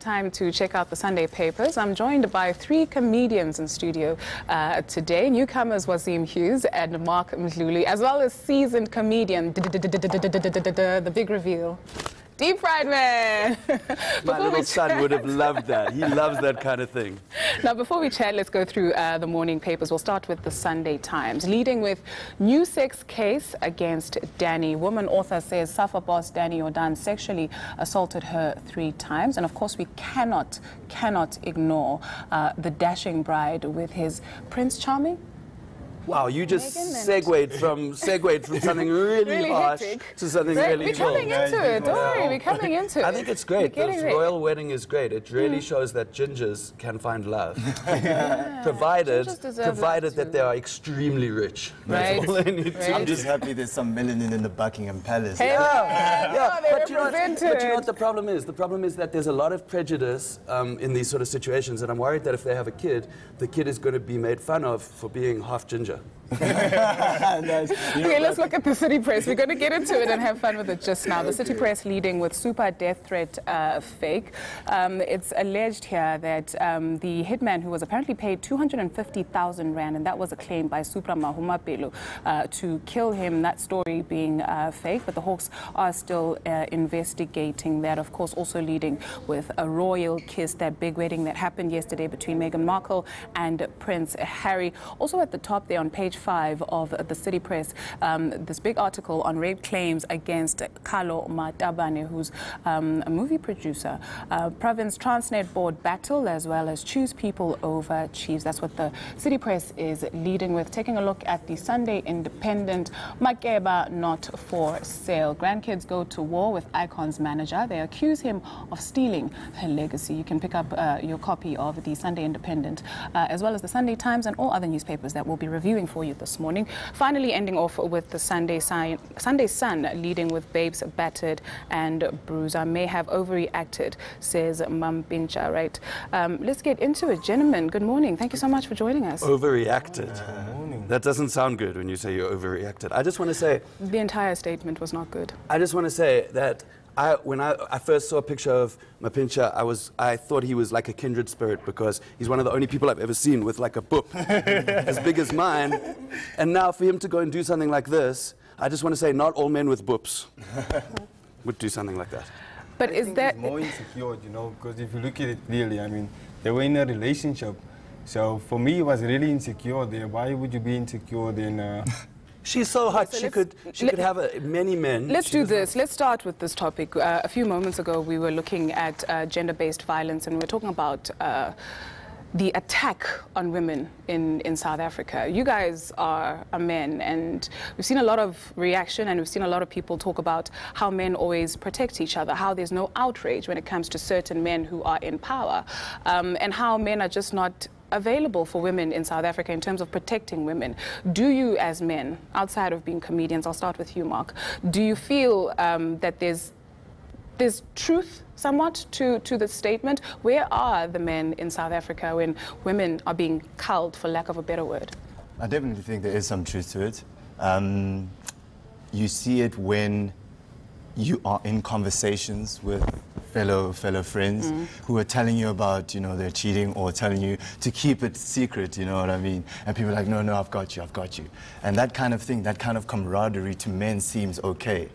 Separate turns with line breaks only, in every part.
time to check out the Sunday papers. I'm joined by three comedians in studio today. Newcomers Wazeem, Hughes and Mdluli, as well as seasoned comedian, the big reveal, Deep Fried Man.
My little son would have loved that. He loves that kind of thing.
Now, before we chat, let's go through the morning papers. We'll start with the Sunday Times, leading with new sex case against Danny. Woman author says Safa boss Danny Odan sexually assaulted her 3 times. And of course, we cannot ignore the dashing bride with his Prince Charming.
Wow, you just segued from something really harsh to something really
chill. We're coming into it, don't worry, we're coming into it.
I think it's great. This royal wedding is great. It really shows that gingers can find love. Provided that they are extremely rich.
Right.
That's all they need to
I'm just happy there's some melanin in the Buckingham Palace.
Hey,
but you know what the problem is? The problem is that there's a lot of prejudice in these sort of situations, and I'm worried that if they have a kid, the kid is going to be made fun of for being half ginger.
Nice.
Okay, let's look at the City Press. We're going to get into it and have fun with it just now. The City Press leading with super death threat fake. It's alleged here that the hitman, who was apparently paid 250,000 rand, and that was a claim by Supra Mahumapelo to kill him, that story being fake, but the Hawks are still investigating that. Of course, also leading with a royal kiss, that big wedding that happened yesterday between Meghan Markle and Prince Harry. Also at the top there on page 5 of the City Press, this big article on rape claims against Kalo Matabane, who's a movie producer. Province Transnet Board battle, as well as choose people over chiefs. That's what the City Press is leading with. Taking a look at the Sunday Independent, Makeba not for sale. Grandkids go to war with Icon's manager. They accuse him of stealing her legacy. You can pick up your copy of the Sunday Independent, as well as the Sunday Times and all other newspapers that we'll be reviewing for you this morning. Finally, ending off with the Sunday Sun, leading with babes battered and bruiser. May have overreacted, says Mampincha, right? Let's get into it. Gentlemen, good morning. Thank you so much for joining us.
Overreacted. That doesn't sound good when you say you're overreacted. I just want to say...
The entire statement was not good.
I just want to say that when I first saw a picture of Mapincha, I thought he was like a kindred spirit, because he's one of the only people I've ever seen with like a boop as big as mine. And now for him to go and do something like this, I just want to say not all men with boops would do something like that.
But is that...
He's more insecure, you know, because if you look at it clearly, I mean, they were in a relationship. So for me, it was really insecure there. Why would you be insecure then?
She's so hot, so she could have many men.
Let's do this. Let's start with this topic. A few moments ago, we were looking at gender-based violence, and we were talking about the attack on women in South Africa. You guys are men, and we've seen a lot of reaction, and we've seen a lot of people talk about how men always protect each other, how there's no outrage when it comes to certain men who are in power, and how men are just not available for women in South Africa in terms of protecting women. Do you, as men, outside of being comedians, I'll start with you, Mark, do you feel that there's truth somewhat to the statement? Where are the men in South Africa when women are being culled, for lack of a better word?
I definitely think there is some truth to it. You see it when you are in conversations with fellow friends who are telling you about, you know, they're cheating, or telling you to keep it secret, you know what I mean? And people are like, no, I've got you. And that kind of thing, that kind of camaraderie to men seems okay.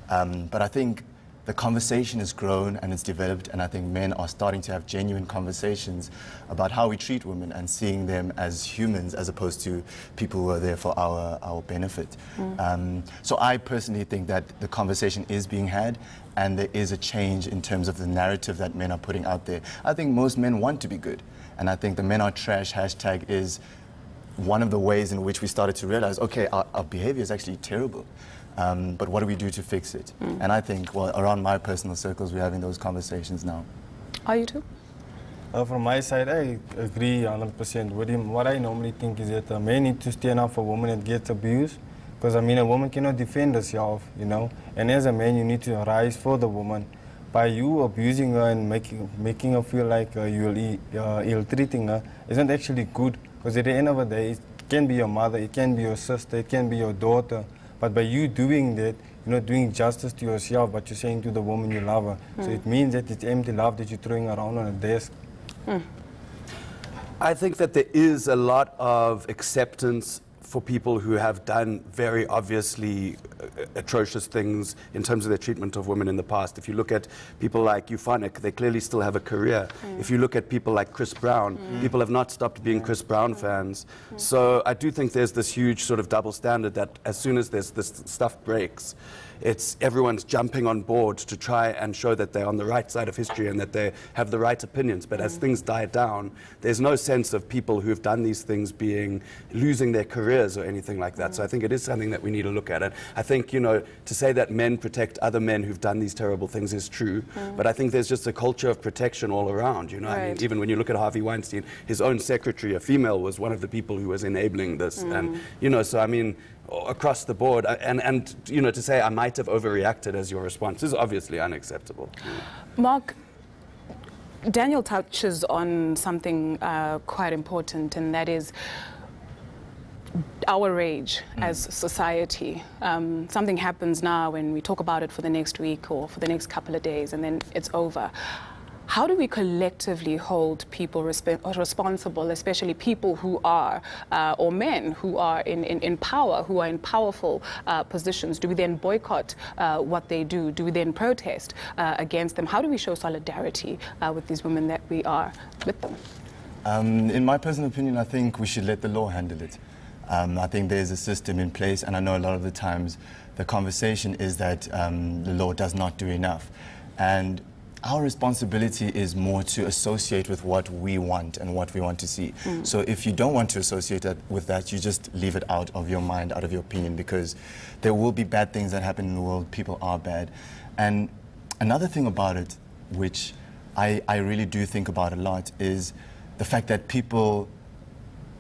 But I think the conversation has grown and it's developed, and I think men are starting to have genuine conversations about how we treat women and seeing them as humans as opposed to people who are there for our benefit. So I personally think that the conversation is being had, and there is a change in terms of the narrative that men are putting out there. I think most men want to be good, and I think the men are trash hashtag is one of the ways in which we started to realize, okay, our behavior is actually terrible. But what do we do to fix it? And I think, well, around my personal circles, we're having those conversations now.
Are you too?
From my side, I agree 100% with him. What I normally think is that men need to stand up for women that gets abused. Because, I mean, a woman cannot defend herself, you know. And as a man, you need to rise for the woman. By you abusing her and making her feel like you're ill-treating her, isn't actually good. Because at the end of the day, it can be your mother, it can be your sister, it can be your daughter. But by you doing that, you're not doing justice to yourself, but you're saying to the woman you love her. So it means that it's empty love that you're throwing around on a desk.
I think that there is a lot of acceptance for people who have done very obviously atrocious things in terms of their treatment of women in the past. If you look at people like Euphonic, they clearly still have a career. If you look at people like Chris Brown, people have not stopped being Chris Brown fans. So I do think there's this huge sort of double standard that as soon as this stuff breaks, everyone's jumping on board to try and show that they're on the right side of history and that they have the right opinions. But as things die down, there's no sense of people who've done these things losing their careers or anything like that. So I think it is something that we need to look at. And I think, you know, to say that men protect other men who've done these terrible things is true. But I think there's just a culture of protection all around, you know. I mean, even when you look at Harvey Weinstein, his own secretary, a female, was one of the people who was enabling this. And, you know, so I mean, across the board, and you know, to say I might have overreacted as your response is obviously unacceptable.
Mark, Daniel touches on something quite important, and that is our rage as society. Something happens now and we talk about it for the next week or for the next couple of days and then it's over. How do we collectively hold people responsible, especially people who are, or men who are in power, who are in powerful positions? Do we then boycott what they do? Do we then protest against them? How do we show solidarity with these women that we are with them?
In my personal opinion, I think we should let the law handle it. I think there's a system in place, and I know a lot of the times the conversation is that the law does not do enough. And our responsibility is more to associate with what we want and what we want to see. So if you don't want to associate with that, you just leave it out of your mind, out of your opinion, because there will be bad things that happen in the world. People are bad. And another thing about it, which I really do think about a lot, is the fact that people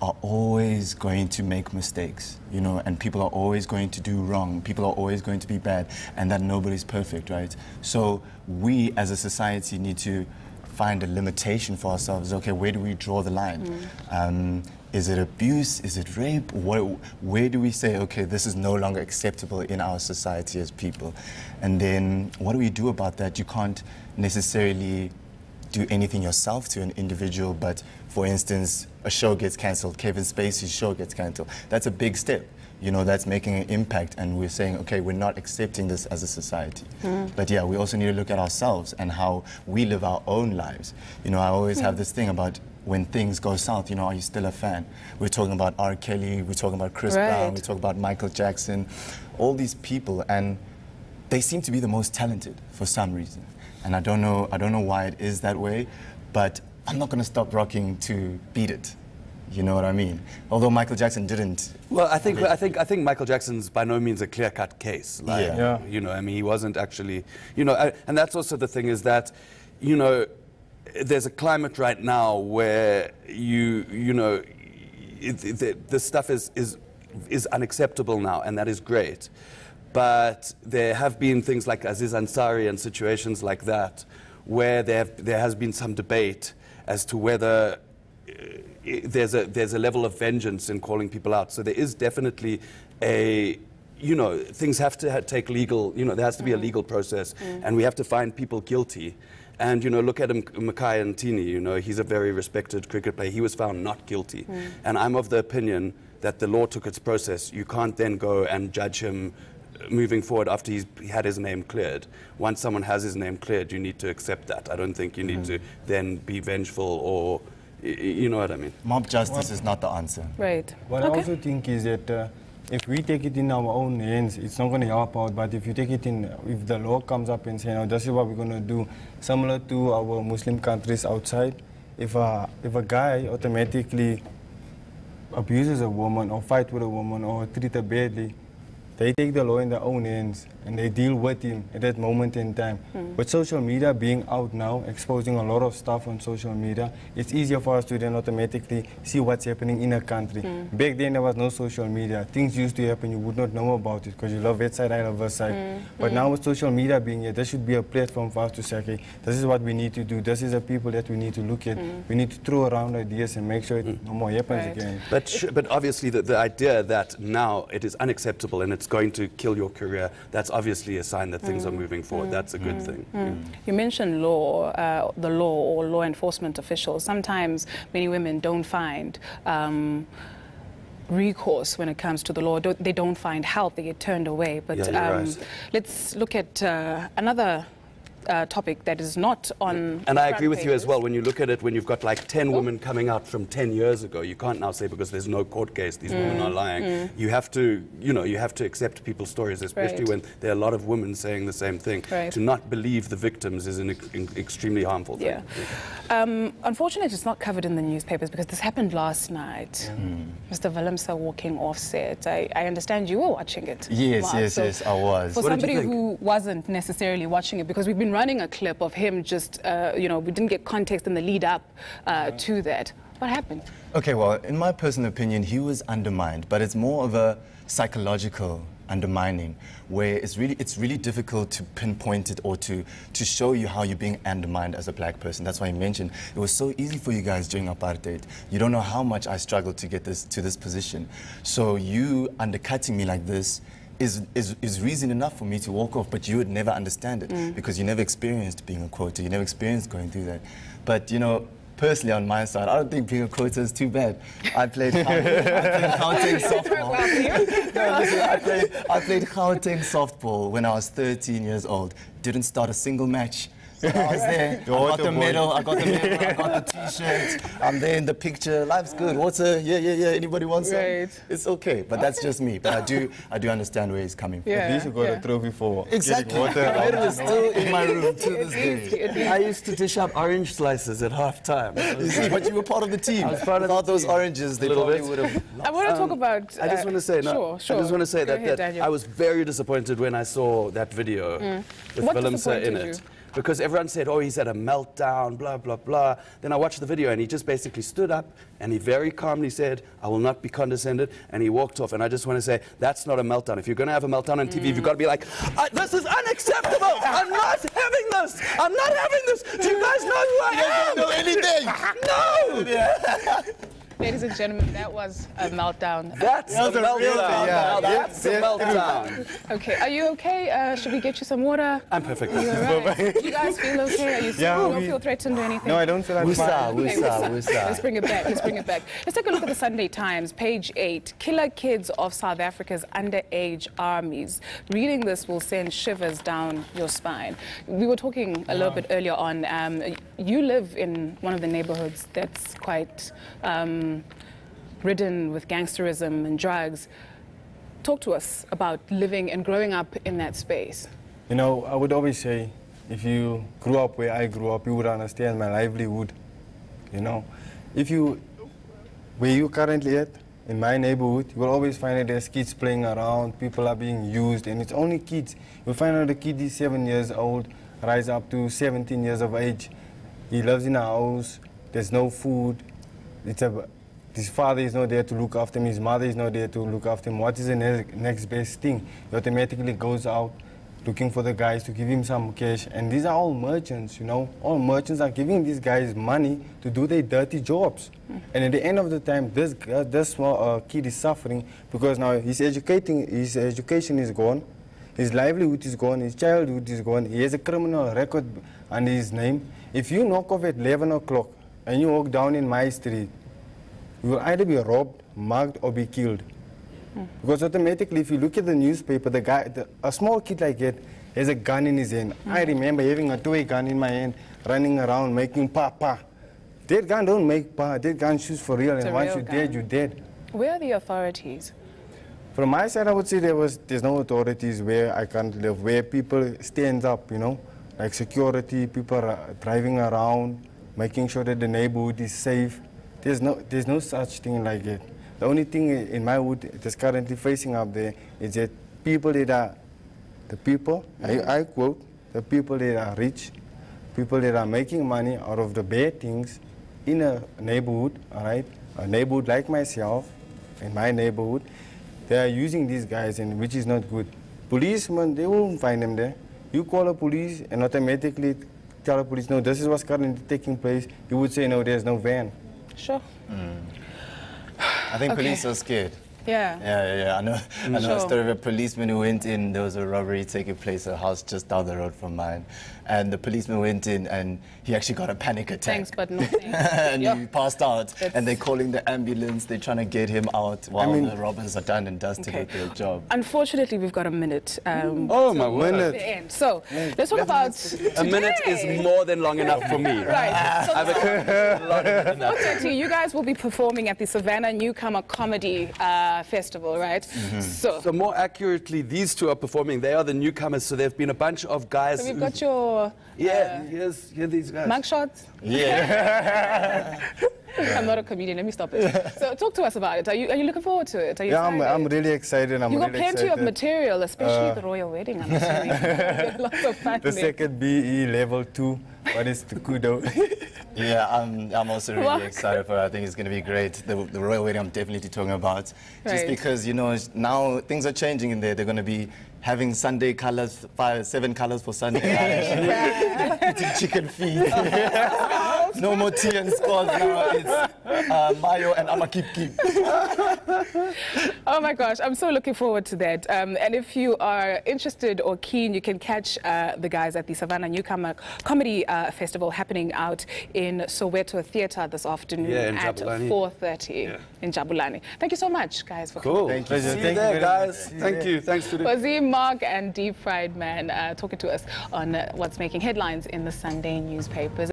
are always going to make mistakes, you know, and people are always going to do wrong. People are always going to be bad, and that nobody's perfect, right? So we as a society need to find a limitation for ourselves. Okay, where do we draw the line? Is it abuse? Is it rape? Where do we say, okay, this is no longer acceptable in our society as people? And then what do we do about that? You can't necessarily do anything yourself to an individual, but for instance, a show gets cancelled, Kevin Spacey's show gets cancelled. That's a big step. You know, that's making an impact, and we're saying, okay, we're not accepting this as a society. But yeah, we also need to look at ourselves and how we live our own lives. You know, I always have this thing about when things go south, you know, are you still a fan? We're talking about R. Kelly, we're talking about Chris Brown, we talk about Michael Jackson, all these people, and they seem to be the most talented for some reason. And I don't know why it is that way, but I'm not going to stop rocking to beat it. You know what I mean? Although Michael Jackson didn't.
Well, I think Michael Jackson's by no means a clear-cut case. Like, you know, I mean, he wasn't actually, you know, and that's also the thing is that, you know, there's a climate right now where you know, this stuff is unacceptable now, and that is great. But there have been things like Aziz Ansari and situations like that where there has been some debate as to whether there's a level of vengeance in calling people out. So there is definitely a, you know, things have to take legal, you know, there has to be a legal process, and we have to find people guilty. And, you know, look at Makai Ntini, you know, he's a very respected cricket player. He was found not guilty. And I'm of the opinion that the law took its process. You can't then go and judge him moving forward after he had his name cleared. Once someone has his name cleared, you need to accept that. I don't think you need to then be vengeful or, you know what I mean.
Mob justice is not the answer.
Right.
What I also think is that if we take it in our own hands, it's not going to help out. But if you take it in, if the law comes up and say, no, this is what we're going to do, similar to our Muslim countries outside, if a guy automatically abuses a woman or fights with a woman or treats her badly, they take the law in their own hands and they deal with him at that moment in time. With social media being out now, exposing a lot of stuff on social media, it's easier for us to then automatically see what's happening in a country. Back then there was no social media. Things used to happen, you would not know about it because you love that side, I love this side. But now with social media being here, there should be a platform for us to say, okay, this is what we need to do. This is the people that we need to look at. We need to throw around ideas and make sure it no more happens again.
But obviously the idea that now it is unacceptable and it's going to kill your career, that's obviously a sign that things are moving forward. That's a good thing.
You mentioned law, the law or law enforcement officials. Sometimes many women don't find recourse when it comes to the law. They don't find help. They get turned away. But
right.
let's look at another topic that is not on.
And I agree with you as well. When you look at it, when you've got like 10 women coming out from 10 years ago, you can't now say because there's no court case, these women are lying. You have to, you have to accept people's stories, especially when there are a lot of women saying the same thing. To not believe the victims is an extremely harmful thing.
Unfortunately, it's not covered in the newspapers because this happened last night. Mr. Willemse walking off set. I understand you were watching it.
Yes, yes, I was.
For somebody who wasn't necessarily watching it, because we've been running a clip of him just, we didn't get context in the lead up to that. What happened?
Okay, well, in my personal opinion, he was undermined, but it's more of a psychological undermining, where it's really difficult to pinpoint it or to show you how you're being undermined as a black person. That's why I mentioned it was so easy for you guys during apartheid. You don't know how much I struggled to get to this position. So you undercutting me like this is reason enough for me to walk off, but you would never understand it because you never experienced being a quota, you never experienced going through that. But personally on my side, I don't think being a quota is too bad. I played Gauteng softball. I played Gauteng softball when I was 13 years old. Didn't start a single match. But I was there. I got the medal. I got the T-shirt. I'm there in the picture. Life's good. Water? Yeah. Anybody wants some? It's okay. But that's just me. But I do understand where he's coming from.
At least you got a trophy for
exactly.
water.
The medal is still in my room to this day.
I used to dish out orange slices at half time.
You see, but you were part of the team. I was part of those oranges, they probably would have.
I want to talk about.
I just want to say,
sure.
I just want to say that I was very disappointed when I saw that video with Willemse in it. Because everyone said, oh, he's had a meltdown, blah, blah, blah. Then I watched the video and he just basically stood up and he very calmly said, I will not be condescended, and he walked off. And I just want to say, that's not a meltdown. If you're going to have a meltdown on TV, you've got to be like, this is unacceptable. I'm not having this. I'm not having this. Do you guys know who I am?
You don't know anything.
No.
Ladies and gentlemen, that was a meltdown.
That's a meltdown. That's a meltdown.
Okay, are you okay? Should we get you some water?
I'm perfect.
Right? Do you guys feel okay? Are you you don't feel threatened or anything?
No, I don't feel like
Let's bring it back. Let's take a look at the Sunday Times, page 8. Killer kids of South Africa's underage armies. Reading this will send shivers down your spine. We were talking a little bit earlier on. You live in one of the neighborhoods that's quite ridden with gangsterism and drugs. Talk to us about living and growing up in that space.
I would always say, if you grew up where I grew up, you would understand my livelihood. Where you currently at, in my neighborhood, you will always find that there's kids playing around, people are being used, and it's only kids. You'll find out the kid is 7 years old, rise up to 17 years of age. He lives in a house, there's no food. His father is not there to look after him, his mother is not there to look after him. What is the next best thing? He automatically goes out looking for the guys to give him some cash. And these are all merchants, All merchants are giving these guys money to do their dirty jobs. And at the end of the time, this small kid is suffering because now his education is gone, his livelihood is gone, his childhood is gone, he has a criminal record under his name. If you knock off at 11 o'clock and you walk down in my street, you will either be robbed, mugged, or be killed. Because automatically, if you look at the newspaper, a small kid like that has a gun in his hand. I remember having a toy gun in my hand, running around, making pa. That gun don't make pa, that gun shoots for real, and once you're dead, you're dead.
Where are the authorities?
From my side, I would say there's no authorities where I can't live, where people stand up, like security, people are driving around, making sure that the neighborhood is safe. There's no such thing like it. The only thing in my wood that's currently facing up there is that people that are, I quote, the people that are rich, people that are making money out of the bad things in a neighborhood, all right? A neighborhood like myself, in my neighborhood, they are using these guys, and which is not good. Policemen, they won't find them there. You call the police and automatically tell the police, no, this is what's currently taking place. You would say, no, there's no van.
Sure.
I think police are scared.
Yeah.
Yeah. I know
Sure.
a story of a policeman who went in. There was a robbery taking place at a house just down the road from mine. And the policeman went in and he actually got a panic attack.
Thanks, but no thanks.
And
Yeah.
he passed out. And they're calling the ambulance. They're trying to get him out while the robbers are done and dusted with their job.
Unfortunately, we've got a minute.
Oh, my word.
At the end. So let's talk about
A minute is more than long enough for me.
Right. So
I've accomplished a lot of it enough.
4:30, you guys will be performing at the Savannah Newcomer Comedy Festival, right? So
So more accurately, these two are performing. They are the newcomers, so there have been a bunch of guys.
we've got your
here are these guys.
mugshots.
Yeah.
I'm not a comedian. Let me stop it. So talk to us about it. Are you looking forward to it? Are you
Yeah,
excited?
I'm really excited.
You got plenty of material, especially the royal wedding. I'm assuming. There's lots of fun
The
there.
second BE level 2. What is the kudo?
Yeah, I'm also really excited for it. I think it's going to be great. The royal wedding I'm definitely talking about.
Right.
Just because, you know, now things are changing in there. They're going to be having Sunday colors, 7 colors for Sunday. Eating chicken feet. No more tea and squads now. It's mayo and amakip.
Oh my gosh, I'm so looking forward to that. And if you are interested or keen, you can catch the guys at the Savannah Newcomer Comedy Festival happening out in Soweto Theatre this afternoon
Yeah, in
at
Jabulani.
4:30 in Jabulani. Thank you so much, guys, for coming.
Cool.
Thank you.
See you
Thank you
there,
very
guys.
much.
Thank you. Thanks to the
Wazeem, Mark, and Deep Fried Man talking to us on what's making headlines in the Sunday newspapers.